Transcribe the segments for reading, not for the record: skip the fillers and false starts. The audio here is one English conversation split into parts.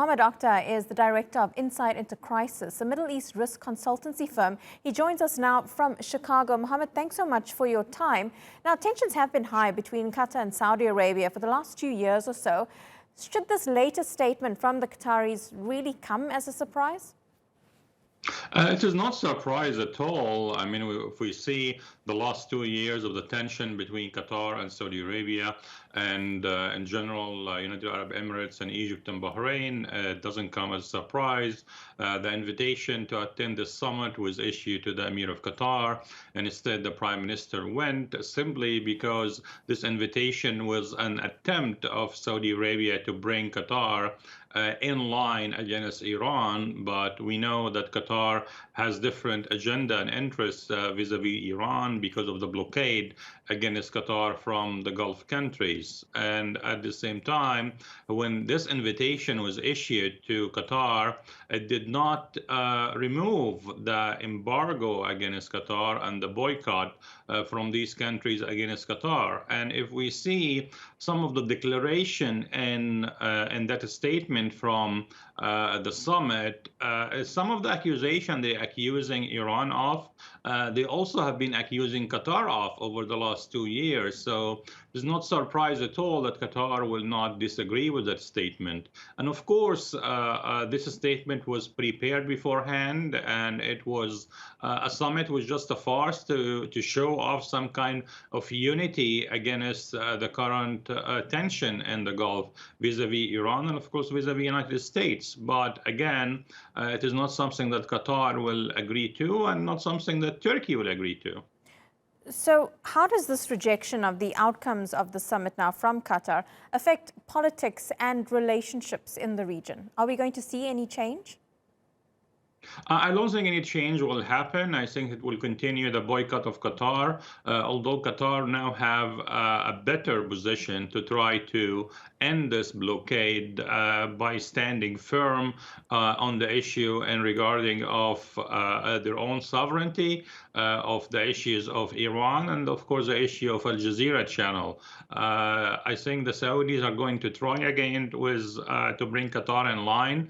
Mohamed Okda is the director of Insight into Crisis, a Middle East risk consultancy firm. He joins us now from Chicago. Mohamed, thanks so much for your time. Now, tensions have been high between Qatar and Saudi Arabia for the last 2 years or so. Should this latest statement from the Qataris really come as a surprise? It is not a surprise at all. I mean, if we see the last 2 years of the tension between Qatar and Saudi Arabia and in general, United Arab Emirates and Egypt and Bahrain, it doesn't come as a surprise. The invitation to attend the summit was issued to the Emir of Qatar, and instead the Prime Minister went simply because this invitation was an attempt of Saudi Arabia to bring Qatar in line against Iran, but we know that Qatar has different agenda and interests vis-a-vis Iran because of the blockade against Qatar from the Gulf countries. And at the same time, when this invitation was issued to Qatar, it did not remove the embargo against Qatar and the boycott from these countries against Qatar. And if we see some of the declaration in that statement from the summit, some of the accusation they're accusing Iran of, they also have been accusing Qatar of over the last 2 years. So it's not surprise at all that Qatar will not disagree with that statement. And of course, this statement was prepared beforehand, and it was a summit was just a farce to show off some kind of unity against the current tension in the Gulf vis-a-vis Iran and of course vis-a-vis United States. But again, it is not something that Qatar will agree to and not something that Turkey will agree to. So how does this rejection of the outcomes of the summit now from Qatar affect politics and relationships in the region? Are we going to see any change? I don't think any change will happen. I think it will continue the boycott of Qatar, although Qatar now have a better position to try to end this blockade by standing firm on the issue and regarding of their own sovereignty, of the issues of Iran, and of course the issue of Al Jazeera channel. I think the Saudis are going to try again with to bring Qatar in line,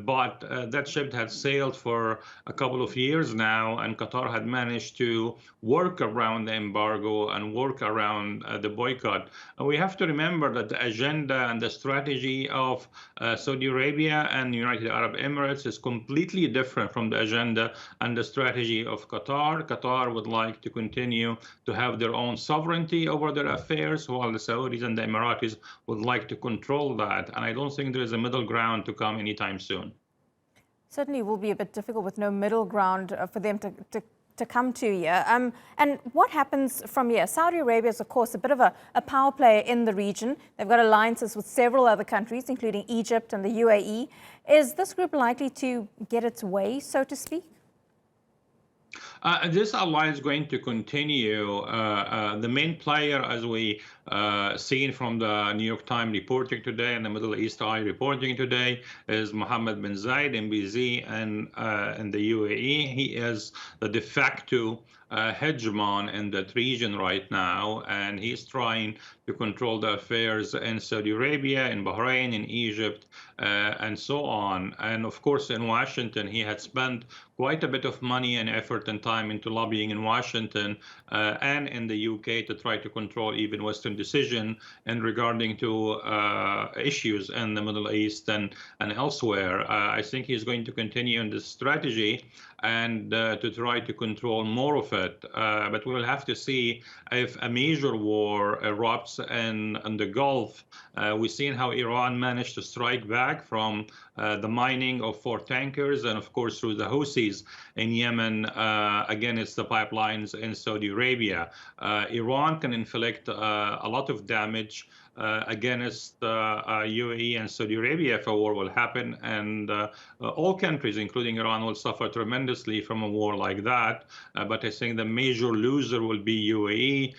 but that ship had sailed for a couple of years now, and Qatar had managed to work around the embargo and work around the boycott. And we have to remember that the agenda and the strategy of Saudi Arabia and the United Arab Emirates is completely different from the agenda and the strategy of Qatar. Qatar would like to continue to have their own sovereignty over their affairs, while the Saudis and the Emiratis would like to control that. And I don't think there is a middle ground to come anytime soon. Certainly will be a bit difficult with no middle ground for them to come to here. And what happens from here? Saudi Arabia is, of course, a bit of a power player in the region. They've got alliances with several other countries, including Egypt and the UAE. Is this group likely to get its way, so to speak? This alliance is going to continue. The main player, as we seen from the New York Times reporting today and the Middle East Eye reporting today, is Mohammed bin Zayed, MBZ, and in the UAE. He is the de facto hegemon in that region right now, and he's trying to control the affairs in Saudi Arabia, in Bahrain, in Egypt, and so on. And of course, in Washington, he had spent quite a bit of money and effort and time into lobbying in Washington and in the UK to try to control even Western decision and regarding to issues in the Middle East and elsewhere. I think he's going to continue in this strategy and to try to control more of it. But we'll have to see if a major war erupts in the Gulf. We've seen how Iran managed to strike back from the mining of 4 tankers and, of course, through the Houthis in Yemen against the pipelines in Saudi Arabia. Iran can inflict a lot of damage against UAE and Saudi Arabia if a war will happen, and all countries, including Iran, will suffer tremendously from a war like that. But I think the major loser will be UAE.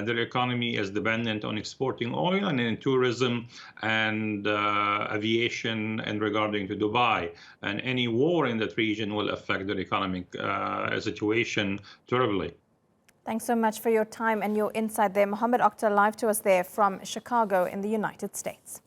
Their economy is dependent on exporting oil and in tourism and aviation and regarding to Dubai. And any war in that region will affect their economic situation terribly. Thanks so much for your time and your insight there. Mohamed Okda live to us there from Chicago in the United States.